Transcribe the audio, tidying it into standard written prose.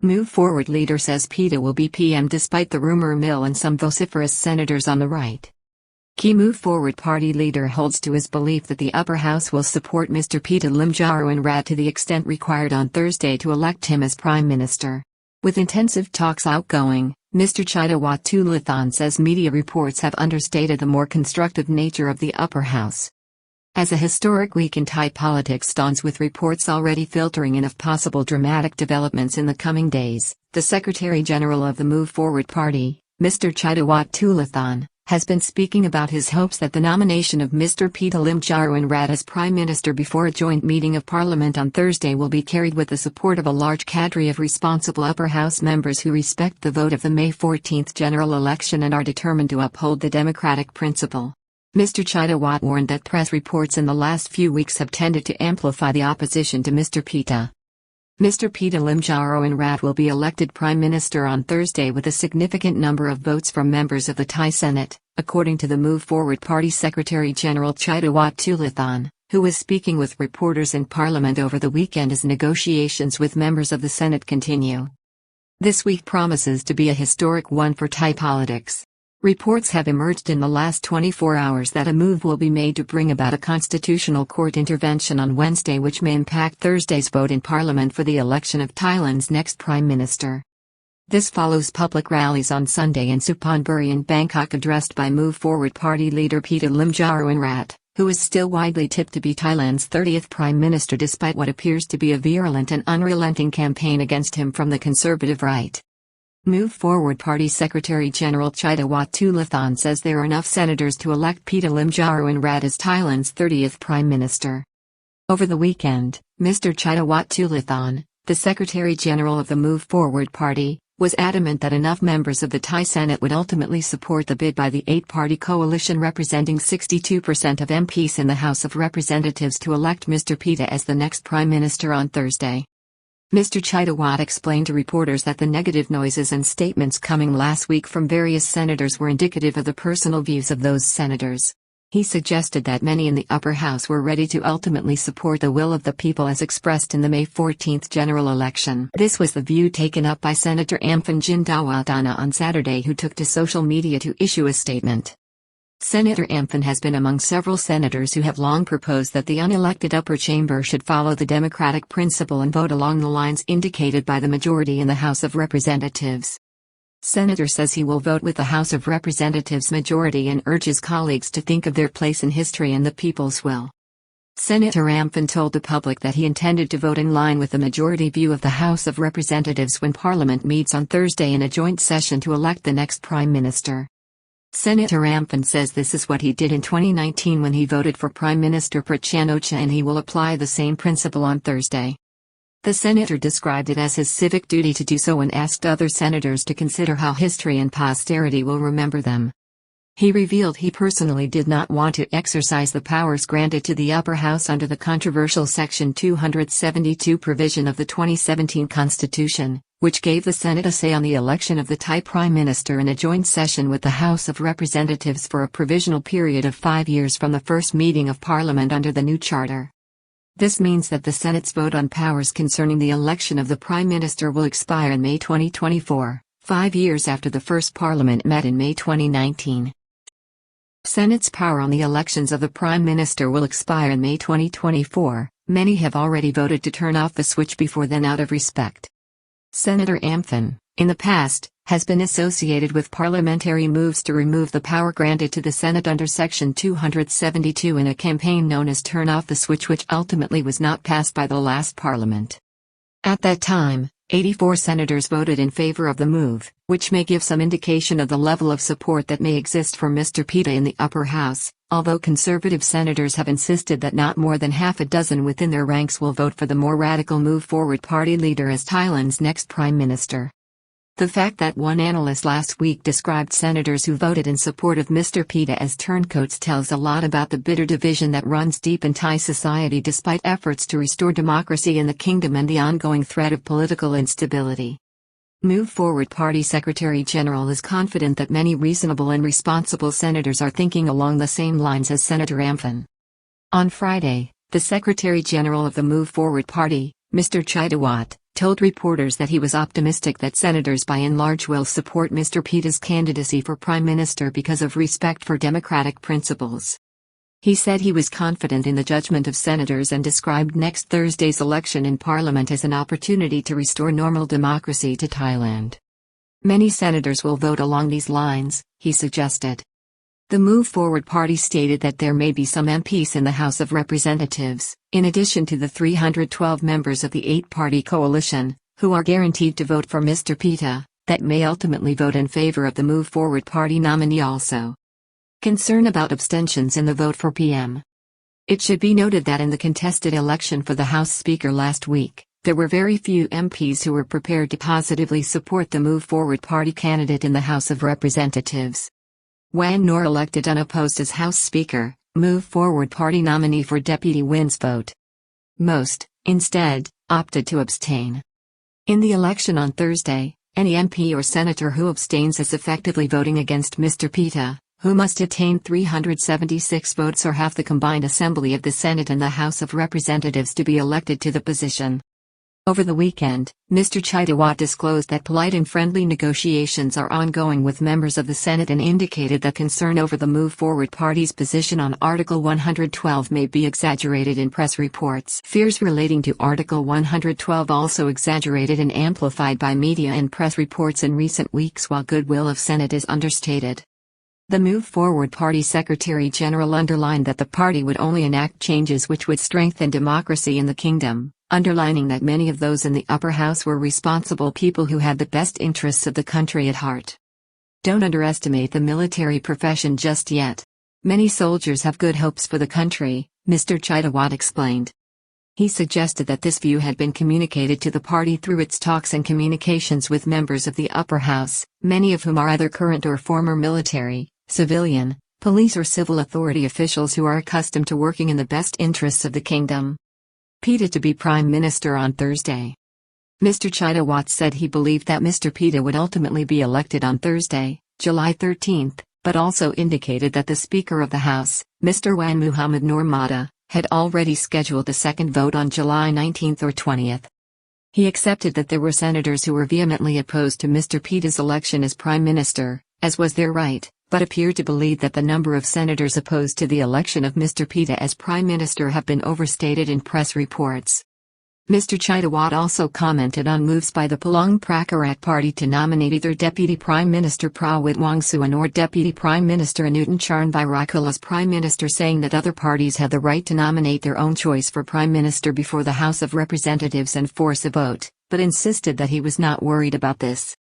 Move Forward leader says Pita will be PM despite the rumor mill and some vociferous senators on the right. Key Move Forward party leader holds to his belief that the upper house will support Mr Pita Limjaroenrat to the extent required on Thursday to elect him as Prime Minister. With intensive talks outgoing, Mr Chaitawat Tulathon says media reports have understated the more constructive nature of the upper house. As a historic week in Thai politics dawns with reports already filtering in of possible dramatic developments in the coming days, the Secretary-General of the Move Forward Party, Mr Chaitawat Tulathon, has been speaking about his hopes that the nomination of Mr Pita Limjaroenrat as Prime Minister before a joint meeting of Parliament on Thursday will be carried with the support of a large cadre of responsible upper house members who respect the vote of the May 14th general election and are determined to uphold the democratic principle. Mr Chaitawat warned that press reports in the last few weeks have tended to amplify the opposition to Mr Pita. Mr Pita Limjaroenrat will be elected Prime Minister on Thursday with a significant number of votes from members of the Thai Senate, according to the Move Forward Party Secretary-General Chaitawat Tulathon, who was speaking with reporters in Parliament over the weekend as negotiations with members of the Senate continue. This week promises to be a historic one for Thai politics. Reports have emerged in the last 24 hours that a move will be made to bring about a constitutional court intervention on Wednesday which may impact Thursday's vote in Parliament for the election of Thailand's next Prime Minister. This follows public rallies on Sunday in Suphanburi in Bangkok addressed by Move Forward Party leader Pita Limjaroenrat, who is still widely tipped to be Thailand's 30th Prime Minister despite what appears to be a virulent and unrelenting campaign against him from the conservative right. Move Forward Party Secretary-General Chaitawat Tulathon says there are enough senators to elect Pita Limjaroenrat as Thailand's 30th Prime Minister. Over the weekend, Mr Chaitawat Tulathon, the Secretary-General of the Move Forward Party, was adamant that enough members of the Thai Senate would ultimately support the bid by the eight-party coalition representing 62% of MPs in the House of Representatives to elect Mr Pita as the next Prime Minister on Thursday. Mr Chaitawat explained to reporters that the negative noises and statements coming last week from various senators were indicative of the personal views of those senators. He suggested that many in the upper house were ready to ultimately support the will of the people as expressed in the May 14th general election. This was the view taken up by Senator Amphan Jindawatana on Saturday, who took to social media to issue a statement. Senator Amphan has been among several senators who have long proposed that the unelected upper chamber should follow the democratic principle and vote along the lines indicated by the majority in the House of Representatives. Senator says he will vote with the House of Representatives majority and urges colleagues to think of their place in history and the people's will. Senator Amphan told the public that he intended to vote in line with the majority view of the House of Representatives when Parliament meets on Thursday in a joint session to elect the next Prime Minister. Senator Amphan says this is what he did in 2019 when he voted for Prime Minister Prachuapwontha and he will apply the same principle on Thursday. The senator described it as his civic duty to do so and asked other senators to consider how history and posterity will remember them. He revealed he personally did not want to exercise the powers granted to the upper house under the controversial Section 272 provision of the 2017 Constitution, which gave the Senate a say on the election of the Thai Prime Minister in a joint session with the House of Representatives for a provisional period of 5 years from the first meeting of Parliament under the new charter. This means that the Senate's vote on powers concerning the election of the Prime Minister will expire in May 2024, 5 years after the first Parliament met in May 2019. Senate's power on the elections of the Prime Minister will expire in May 2024. Many have already voted to turn off the switch before then out of respect. Senator Amphan, in the past, has been associated with parliamentary moves to remove the power granted to the Senate under Section 272 in a campaign known as Turn Off the Switch, which ultimately was not passed by the last Parliament. At that time, 84 senators voted in favor of the move, which may give some indication of the level of support that may exist for Mr Pita in the upper house, although conservative senators have insisted that not more than half a dozen within their ranks will vote for the more radical Move Forward Party leader as Thailand's next Prime Minister. The fact that one analyst last week described senators who voted in support of Mr Pita as turncoats tells a lot about the bitter division that runs deep in Thai society despite efforts to restore democracy in the kingdom and the ongoing threat of political instability. Move Forward Party Secretary-General is confident that many reasonable and responsible senators are thinking along the same lines as Senator Amphan. On Friday, the Secretary-General of the Move Forward Party, Mr Chaitawat, told reporters that he was optimistic that senators by and large will support Mr. Pita's candidacy for Prime Minister because of respect for democratic principles. He said he was confident in the judgment of senators and described next Thursday's election in Parliament as an opportunity to restore normal democracy to Thailand. Many senators will vote along these lines, he suggested. The Move Forward Party stated that there may be some MPs in the House of Representatives, in addition to the 312 members of the 8-party coalition, who are guaranteed to vote for Mr. Pita, that may ultimately vote in favor of the Move Forward Party nominee also. Concern about abstentions in the vote for PM. It should be noted that in the contested election for the House Speaker last week, there were very few MPs who were prepared to positively support the Move Forward Party candidate in the House of Representatives. Wan Nor elected unopposed as House Speaker, Move Forward Party nominee for Deputy wins vote. Most, instead, opted to abstain. In the election on Thursday, any MP or senator who abstains is effectively voting against Mr. Pita, who must attain 376 votes or half the combined assembly of the Senate and the House of Representatives to be elected to the position. Over the weekend, Mr. Chaitawat disclosed that polite and friendly negotiations are ongoing with members of the Senate and indicated that concern over the Move Forward Party's position on Article 112 may be exaggerated in press reports. Fears relating to Article 112 also exaggerated and amplified by media and press reports in recent weeks, while goodwill of Senate is understated. The Move Forward Party Secretary General underlined that the party would only enact changes which would strengthen democracy in the kingdom, underlining that many of those in the upper house were responsible people who had the best interests of the country at heart. Don't underestimate the military profession just yet. Many soldiers have good hopes for the country, Mr. Chaitawat explained. He suggested that this view had been communicated to the party through its talks and communications with members of the upper house, many of whom are either current or former military, civilian, police or civil authority officials who are accustomed to working in the best interests of the kingdom. Pita to be Prime Minister on Thursday. Mr. Chaitawat said he believed that Mr. Pita would ultimately be elected on Thursday, July 13, but also indicated that the Speaker of the House, Mr. Wan Muhammad Noor Mata, had already scheduled a second vote on July 19 or 20. He accepted that there were senators who were vehemently opposed to Mr. Pita's election as Prime Minister, as was their right, but appeared to believe that the number of senators opposed to the election of Mr. Pita as Prime Minister have been overstated in press reports. Mr. Chaitawat also commented on moves by the Palang Prakarat Party to nominate either Deputy Prime Minister Prawit Wongsuan or Deputy Prime Minister Anutin Charnvirakul as Prime Minister, saying that other parties have the right to nominate their own choice for Prime Minister before the House of Representatives and force a vote, but insisted that he was not worried about this.